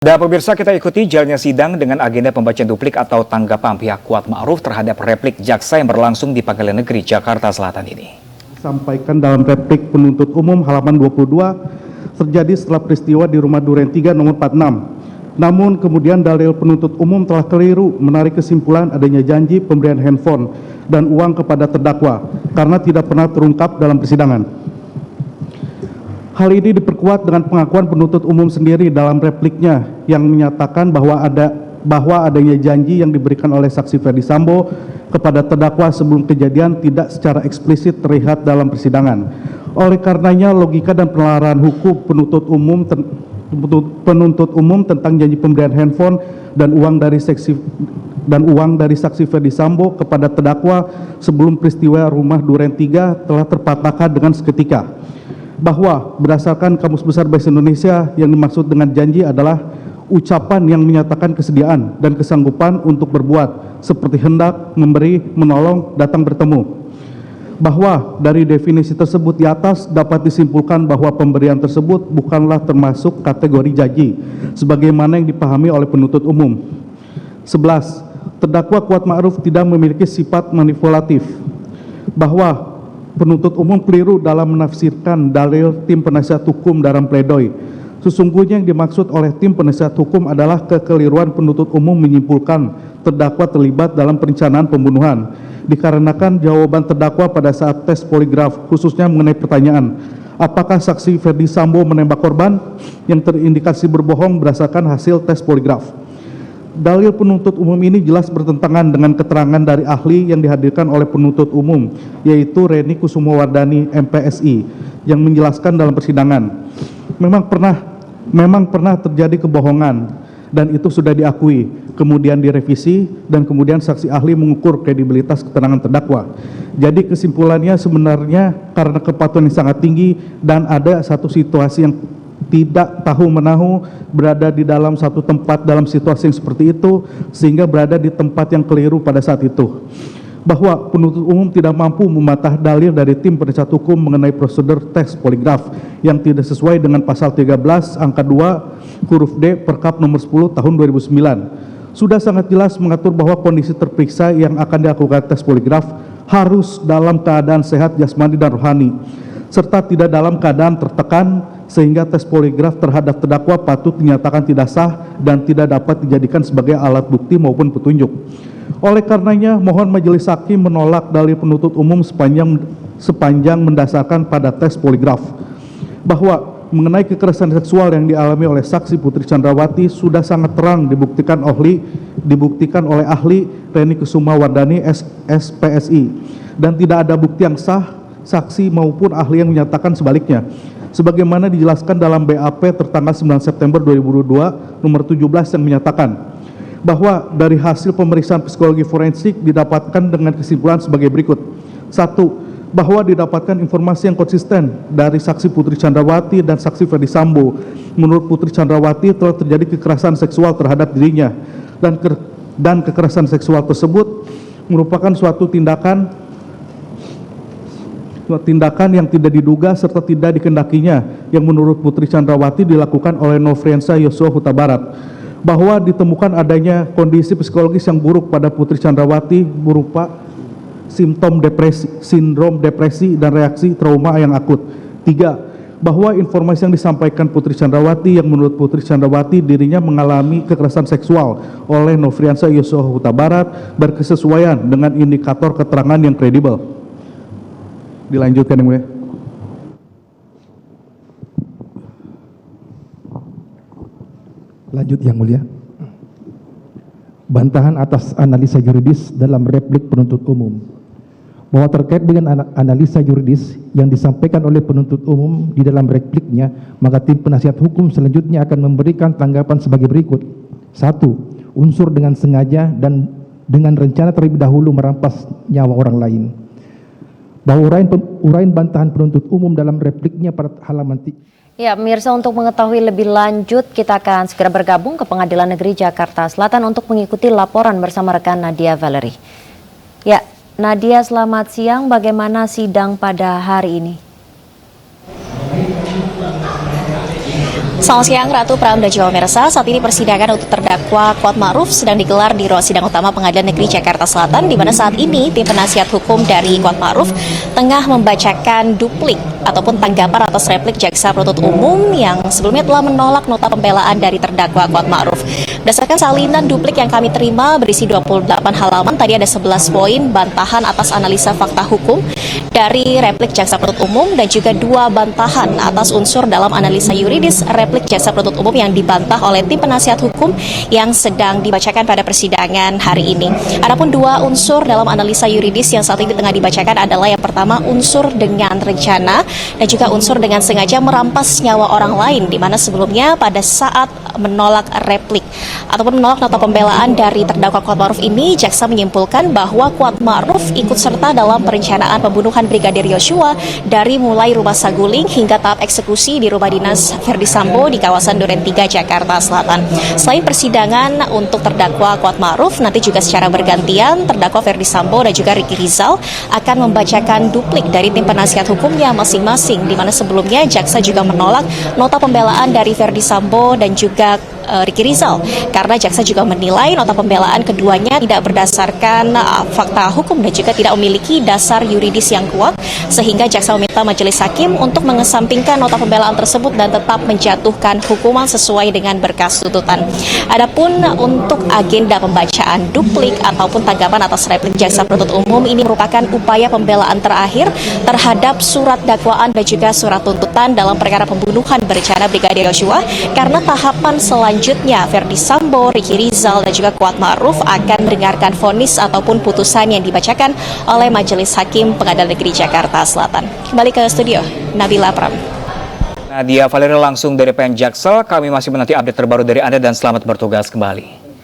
Dan pemirsa, kita ikuti jalannya sidang dengan agenda pembacaan duplik atau tanggapan pihak Kuat Ma'ruf terhadap replik jaksa yang berlangsung di Pengadilan Negeri Jakarta Selatan ini. Disampaikan dalam replik penuntut umum halaman 22 terjadi setelah peristiwa di rumah Duren 3 nomor 46. Namun kemudian dalil penuntut umum telah keliru menarik kesimpulan adanya janji pemberian handphone dan uang kepada terdakwa karena tidak pernah terungkap dalam persidangan. Hal ini diperkuat dengan pengakuan penuntut umum sendiri dalam repliknya yang menyatakan bahwa adanya janji yang diberikan oleh saksi Ferdi Sambo kepada terdakwa sebelum kejadian tidak secara eksplisit terlihat dalam persidangan. Oleh karenanya logika dan penalaran hukum penuntut umum tentang janji pemberian handphone dan uang dari saksi Ferdi Sambo kepada terdakwa sebelum peristiwa rumah Duren 3 telah terpatahkan dengan seketika. Bahwa berdasarkan Kamus Besar Bahasa Indonesia yang dimaksud dengan janji adalah ucapan yang menyatakan kesediaan dan kesanggupan untuk berbuat seperti hendak, memberi, menolong, datang bertemu. Bahwa dari definisi tersebut di atas dapat disimpulkan bahwa pemberian tersebut bukanlah termasuk kategori janji sebagaimana yang dipahami oleh penuntut umum. 11. Terdakwa Kuat Ma'ruf tidak memiliki sifat manipulatif. Bahwa penuntut umum keliru dalam menafsirkan dalil tim penasihat hukum dalam pledoi. Sesungguhnya yang dimaksud oleh tim penasihat hukum adalah kekeliruan penuntut umum menyimpulkan terdakwa terlibat dalam perencanaan pembunuhan. Dikarenakan jawaban terdakwa pada saat tes poligraf, khususnya mengenai pertanyaan, apakah saksi Ferdi Sambo menembak korban yang terindikasi berbohong berdasarkan hasil tes poligraf. Dalil penuntut umum ini jelas bertentangan dengan keterangan dari ahli yang dihadirkan oleh penuntut umum, yaitu Reni Kusumowardani, MPSI, yang menjelaskan dalam persidangan. Memang pernah terjadi kebohongan, dan itu sudah diakui, kemudian direvisi, dan kemudian saksi ahli mengukur kredibilitas keterangan terdakwa. Jadi kesimpulannya sebenarnya karena kepatuhan yang sangat tinggi, dan ada satu situasi yang tidak tahu-menahu berada di dalam satu tempat dalam situasi yang seperti itu sehingga berada di tempat yang keliru pada saat itu. Bahwa penuntut umum tidak mampu membantah dalil dari tim penasihat hukum mengenai prosedur tes poligraf yang tidak sesuai dengan pasal 13 angka 2 huruf D Perkap nomor 10 tahun 2009. Sudah sangat jelas mengatur bahwa kondisi terperiksa yang akan dilakukan tes poligraf harus dalam keadaan sehat jasmani dan rohani serta tidak dalam keadaan tertekan sehingga tes poligraf terhadap terdakwa patut dinyatakan tidak sah dan tidak dapat dijadikan sebagai alat bukti maupun petunjuk. Oleh karenanya, mohon majelis hakim menolak dalil penuntut umum sepanjang mendasarkan pada tes poligraf. Bahwa mengenai kekerasan seksual yang dialami oleh saksi Putri Chandrawati sudah sangat terang dibuktikan oleh ahli Reni Kusumowardani, SPSI, dan tidak ada bukti yang sah saksi maupun ahli yang menyatakan sebaliknya. Sebagaimana dijelaskan dalam BAP tertanggal 9 September 2022 nomor 17 yang menyatakan bahwa dari hasil pemeriksaan psikologi forensik didapatkan dengan kesimpulan sebagai berikut. 1. Bahwa didapatkan informasi yang konsisten dari saksi Putri Chandrawati dan saksi Ferdi Sambo. Menurut Putri Chandrawati telah terjadi kekerasan seksual terhadap dirinya dan kekerasan seksual tersebut merupakan suatu tindakan yang tidak diduga serta tidak dikehendakinya yang menurut Putri Chandrawati dilakukan oleh Nofriansah Yosua Huta Barat. Bahwa ditemukan adanya kondisi psikologis yang buruk pada Putri Chandrawati berupa sindrom depresi dan reaksi trauma yang akut. 3. Bahwa informasi yang disampaikan Putri Chandrawati yang menurut Putri Chandrawati dirinya mengalami kekerasan seksual oleh Nofriansah Yosua Huta Barat berkesesuaian dengan indikator keterangan yang kredibel. Dilanjutkan yang mulia. Lanjut yang mulia. Bantahan atas analisa yuridis dalam replik penuntut umum. Bahwa terkait dengan analisa yuridis yang disampaikan oleh penuntut umum di dalam repliknya, maka tim penasihat hukum selanjutnya akan memberikan tanggapan sebagai berikut. 1. Unsur dengan sengaja dan dengan rencana terlebih dahulu merampas nyawa orang lain. Bahwa uraian bantahan penuntut umum dalam repliknya pada halaman 3. Ya, pemirsa, untuk mengetahui lebih lanjut, kita akan segera bergabung ke Pengadilan Negeri Jakarta Selatan untuk mengikuti laporan bersama rekan Nadia Valerie. Ya, Nadia, selamat siang. Bagaimana sidang pada hari ini? Selamat siang Ratu Pram dan juga pemirsa. Saat ini persidangan untuk terdakwa Kuat Ma'ruf sedang digelar di ruang sidang utama Pengadilan Negeri Jakarta Selatan, di mana saat ini tim penasihat hukum dari Kuat Ma'ruf tengah membacakan duplik ataupun tanggapan atas replik jaksa penuntut umum yang sebelumnya telah menolak nota pembelaan dari terdakwa Kuat Ma'ruf. Berdasarkan salinan duplik yang kami terima berisi 28 halaman, tadi ada 11 poin bantahan atas analisa fakta hukum dari replik jaksa penuntut umum dan juga 2 bantahan atas unsur dalam analisa yuridis replik jaksa penuntut umum yang dibantah oleh tim penasihat hukum yang sedang dibacakan pada persidangan hari ini. Adapun 2 unsur dalam analisa yuridis yang saat ini tengah dibacakan adalah yang pertama unsur dengan rencana dan juga unsur dengan sengaja merampas nyawa orang lain, di mana sebelumnya pada saat menolak replik ataupun menolak nota pembelaan dari terdakwa Kuat Ma'ruf ini, jaksa menyimpulkan bahwa Kuat Ma'ruf ikut serta dalam perencanaan pembunuhan Brigadir Yosua dari mulai rumah saguling hingga tahap eksekusi di rumah dinas Verdi Sambo di kawasan Duren 3 Jakarta Selatan. Selain persidangan untuk terdakwa Kuat Ma'ruf, nanti juga secara bergantian terdakwa Verdi Sambo dan juga Ricky Rizal akan membacakan duplik dari tim penasihat hukumnya masing-masing, di mana sebelumnya jaksa juga menolak nota pembelaan dari Verdi Sambo dan juga Ricky Rizal, karena jaksa juga menilai nota pembelaan keduanya tidak berdasarkan fakta hukum dan juga tidak memiliki dasar yuridis yang kuat, sehingga jaksa meminta majelis hakim untuk mengesampingkan nota pembelaan tersebut dan tetap menjatuhkan hukuman sesuai dengan berkas tuntutan. Adapun untuk agenda pembacaan duplik ataupun tanggapan atas replik jaksa penuntut umum ini merupakan upaya pembelaan terakhir terhadap surat dakwaan dan juga surat tuntutan dalam perkara pembunuhan berencana Brigadir Yosua, karena tahapan selanjutnya Verdi Sambo, Ricky Rizal dan juga Kuat Ma'ruf akan mendengarkan vonis ataupun putusan yang dibacakan oleh Majelis Hakim Pengadilan Negeri Jakarta Selatan. Kembali ke studio, Nabila Pram. Nadia Valerie langsung dari PN Jaksel, kami masih menanti update terbaru dari Anda dan selamat bertugas kembali.